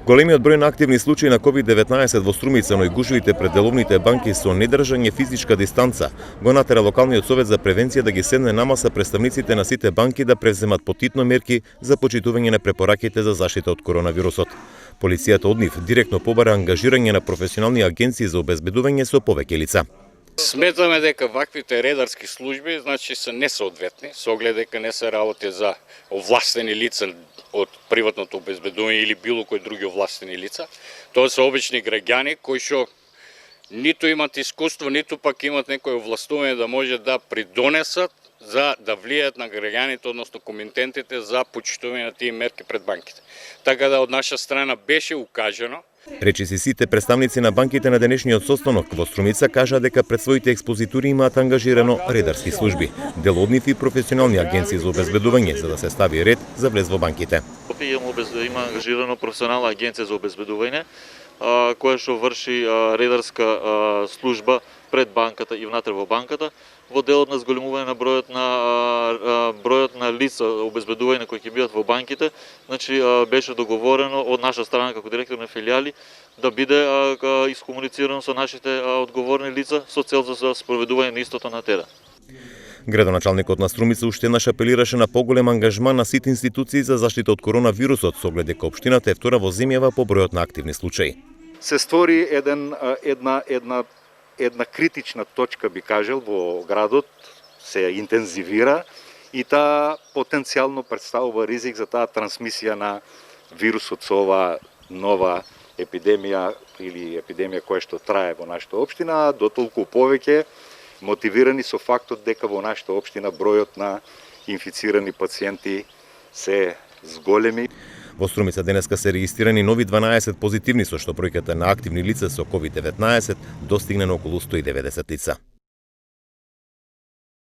Големиот број на активни случаи на COVID-19 во Струмица, но и гужвите пред деловните банки со недржање физичка дистанца го натера локалниот совет за превенција да ги седне на маса представниците на сите банки да преземат потитно мерки за почитување на препораките за заштита од коронавирусот. Полицијата од нив директно побара ангажирање на професионални агенции за обезбедување со повеќе лица. Сметаме дека ваквите редарски служби се несоодветни, со оглед дека не се работи за овластени лица од приватното обезбедување или било кои други овластени лица. Тоа се обични граѓани кои што ниту имат искуство, ниту пак имат некој овластување да може да придонесат за да влијаат на граѓаните, односно комитентите за почитување на тие мерки пред банките. Така да од наша страна беше укажано. Речиси сите представници на банките на денешниот состанок во Струмица кажа дека пред своите експозитури имаат ангажирано редарски служби, дел од нив и професионални агенции за обезбедување за да се стави ред за влез во банките. Има ангажирано професионална агенција за обезбедување која што врши редарска служба пред банката и внатре во банката во делот на зголемување на бројот на лица обезбедување кои ќе бидат во банките. Беше договорено од наша страна како директор на филијали да биде искомуницирано со нашите одговорни лица со цел за спроведување на истото на терен. Градоначалникот на Струмица уште еднаш апелираше на поголем ангажман на сите институции за заштита од коронавирусот, со оглед дека општината е втора во земјава по бројот на активни случаи. Се створи една критична точка, би кажал, во градот, се интензивира и таа потенцијално представува ризик за таа трансмисија на вирусот со ова нова епидемија или епидемија која што трае во нашата општина, дотолку повеќе мотивирани со фактот дека во нашата општина бројот на инфицирани пациенти се зголеми. Во Струмица денеска се регистрирани нови 12 позитивни, со што бројката на активни лица со COVID-19 достигна на околу 190 лица.